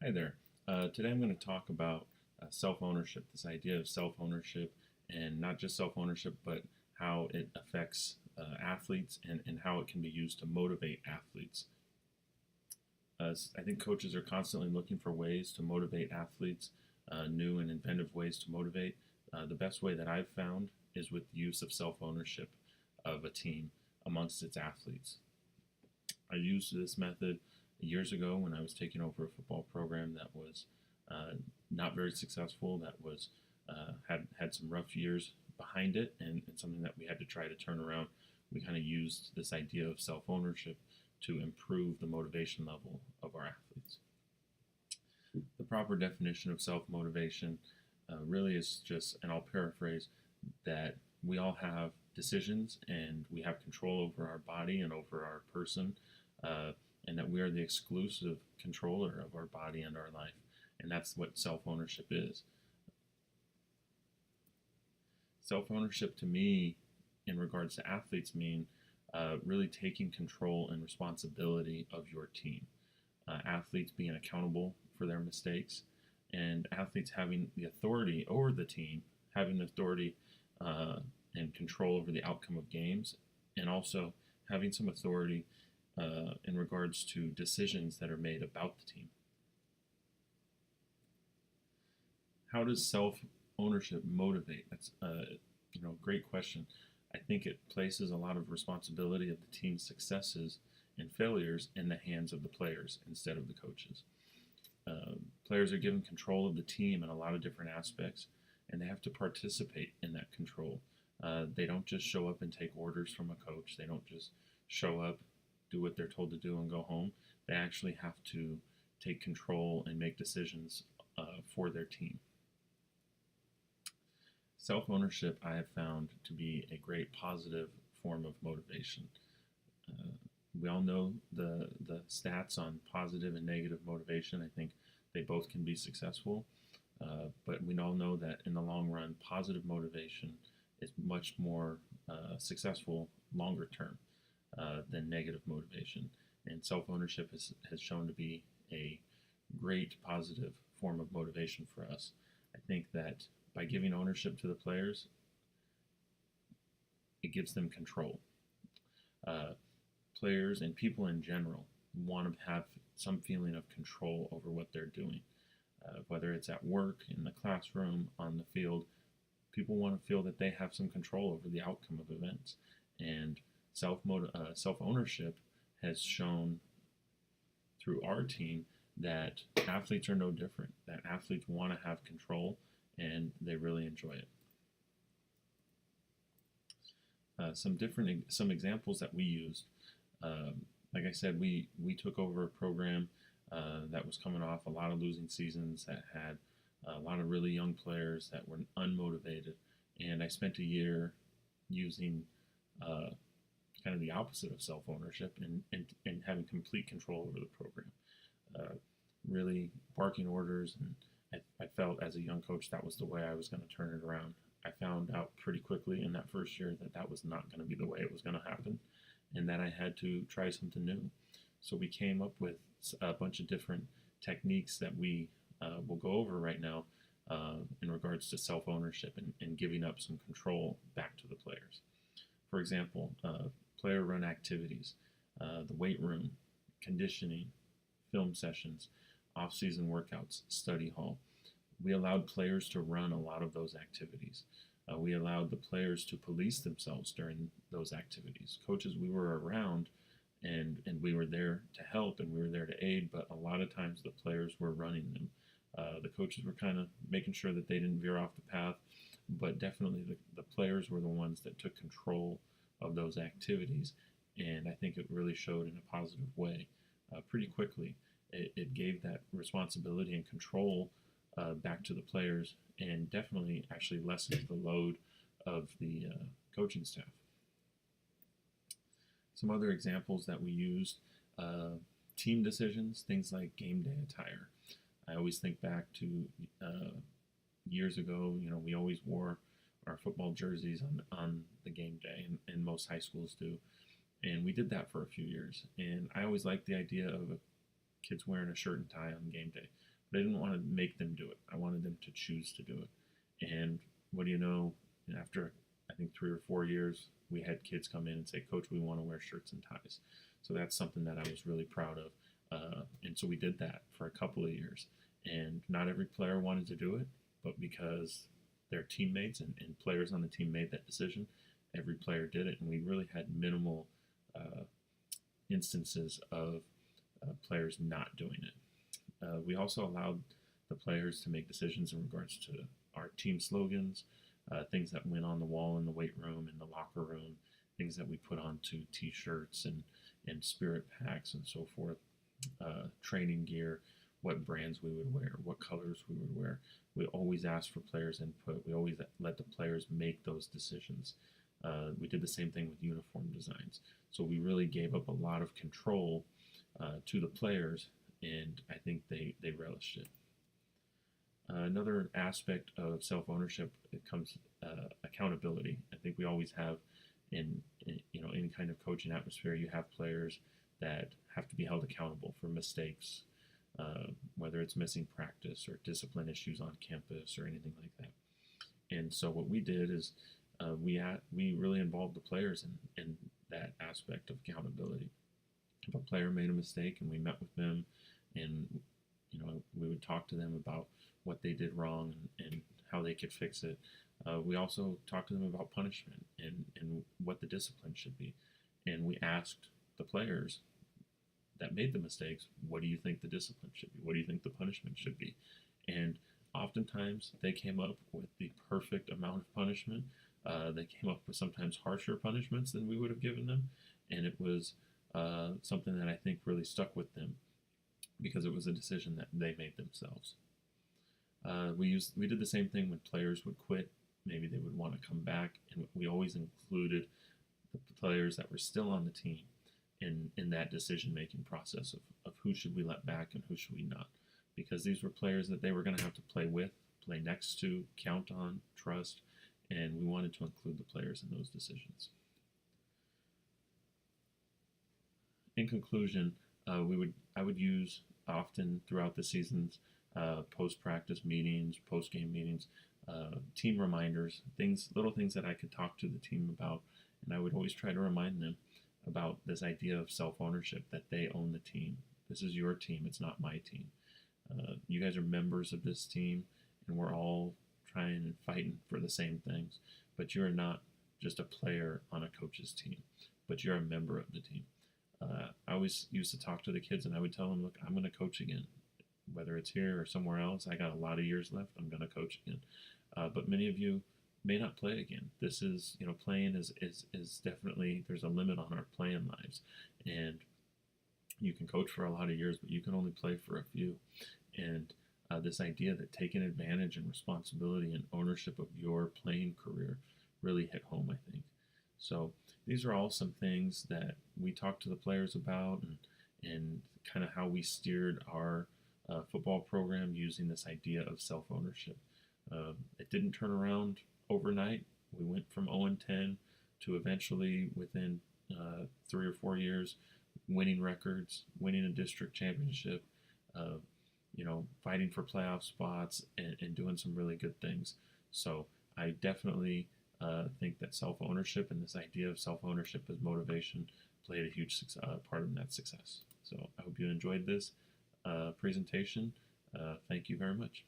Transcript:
Hi there. Today I'm going to talk about self-ownership, this idea of self-ownership, and not just self-ownership, but how it affects athletes and how it can be used to motivate athletes. I think coaches are constantly looking for ways to motivate athletes, new and inventive ways to motivate. The best way that I've found is with the use of self-ownership of a team amongst its athletes. I used this method years ago when I was taking over a football program that was not very successful, that was had some rough years behind it, and something that we had to try to turn around. We kind of used this idea of self-ownership to improve the motivation level of our athletes. The proper definition of self-motivation really is just, and I'll paraphrase, that we all have decisions and we have control over our body and over our person, and that we are the exclusive controller of our body and our life. And that's what self-ownership is. Self-ownership to me, in regards to athletes, mean really taking control and responsibility of your team. Athletes being accountable for their mistakes, and athletes having the authority over the team, having the authority and control over the outcome of games, and also having some authority in regards to decisions that are made about the team. How does self-ownership motivate? That's a great question. I think it places a lot of responsibility of the team's successes and failures in the hands of the players instead of the coaches. Players are given control of the team in a lot of different aspects, and they have to participate in that control. They don't just show up and take orders from a coach. They don't just show up, do what they're told to do, and go home. They actually have to take control and make decisions for their team. Self-ownership I have found to be a great positive form of motivation. We all know the stats on positive and negative motivation. I think they both can be successful, but we all know that in the long run, positive motivation is much more successful longer term than negative motivation. And self-ownership has shown to be a great positive form of motivation for us. I think that by giving ownership to the players, it gives them control. Players and people in general want to have some feeling of control over what they're doing. Whether it's at work, in the classroom, on the field, people want to feel that they have some control over the outcome of events. And self-ownership has shown through our team that athletes are no different, that athletes want to have control and they really enjoy it. Some examples that we used. Like I said, we took over a program that was coming off a lot of losing seasons, that had a lot of really young players that were unmotivated, and I spent a year using kind of the opposite of self-ownership and having complete control over the program. Really barking orders, and I felt as a young coach that was the way I was going to turn it around. I found out pretty quickly in that first year that that was not going to be the way it was going to happen, and that I had to try something new. So we came up with a bunch of different techniques that we will go over right now in regards to self-ownership and giving up some control back to the players. For example, player-run activities, the weight room, conditioning, film sessions, off-season workouts, study hall. We allowed players to run a lot of those activities. We allowed the players to police themselves during those activities. Coaches, we were around and we were there to help and we were there to aid, but a lot of times the players were running them. The coaches were kind of making sure that they didn't veer off the path, but definitely the players were the ones that took control of those activities, and I think it really showed in a positive way pretty quickly. It gave that responsibility and control back to the players, and definitely actually lessened the load of the coaching staff. Some other examples that we used, team decisions, things like game day attire. I always think back to years ago, we always wore our football jerseys on the game day, and most high schools do. And we did that for a few years. And I always liked the idea of kids wearing a shirt and tie on game day. but I didn't want to make them do it. I wanted them to choose to do it. And what do you know? After I think 3 or 4 years, we had kids come in and say, "Coach, we want to wear shirts and ties." So that's something that I was really proud of. And so we did that for a couple of years. And not every player wanted to do it, but because their teammates and players on the team made that decision, every player did it. And we really had minimal uh, instances of players not doing it. We also allowed the players to make decisions in regards to our team slogans, things that went on the wall in the weight room, in the locker room, things that we put onto T-shirts and spirit packs and so forth, training gear, what brands we would wear, what colors we would wear. We always asked for players' input. We always let the players make those decisions. We did the same thing with uniform designs. So we really gave up a lot of control to the players, and I think they relished it. Another aspect of self-ownership, it comes accountability. I think we always have in any kind of coaching atmosphere, you have players that have to be held accountable for mistakes, whether it's missing practice or discipline issues on campus or anything like that. And so what we did is we really involved the players in that aspect of accountability. If a player made a mistake and we met with them, and we would talk to them about what they did wrong and how they could fix it. We also talked to them about punishment and what the discipline should be. And we asked the players that made the mistakes, what do you think the discipline should be? What do you think the punishment should be? And oftentimes they came up with the perfect amount of punishment. They came up with sometimes harsher punishments than we would have given them. And it was something that I think really stuck with them because it was a decision that they made themselves. We did the same thing when players would quit. Maybe they would want to come back, and we always included the players that were still on the team in that decision-making process of who should we let back and who should we not, because these were players that they were going to have to play with, play next to, count on, trust, and we wanted to include the players in those decisions. In conclusion, I would use often throughout the seasons post-practice meetings, post-game meetings, team reminders, little things that I could talk to the team about, and I would always try to remind them about this idea of self-ownership, that they own the team. This is your team, it's not my team. You guys are members of this team, and we're all trying and fighting for the same things, but you're not just a player on a coach's team, but you're a member of the team. I always used to talk to the kids, and I would tell them, look, I'm going to coach again. Whether it's here or somewhere else, I got a lot of years left. I'm going to coach again. But many of you may not play again. This is, playing is definitely, there's a limit on our playing lives. And you can coach for a lot of years, but you can only play for a few. And this idea that taking advantage and responsibility and ownership of your playing career really hit home, I think. So these are all some things that we talked to the players about, and kind of how we steered our football program using this idea of self-ownership. It didn't turn around overnight. We went from 0-10 to eventually within 3 or 4 years winning records, winning a district championship, fighting for playoff spots, and doing some really good things. So I definitely think that self-ownership and this idea of self-ownership as motivation played a huge part in that success. So I hope you enjoyed this presentation. Thank you very much.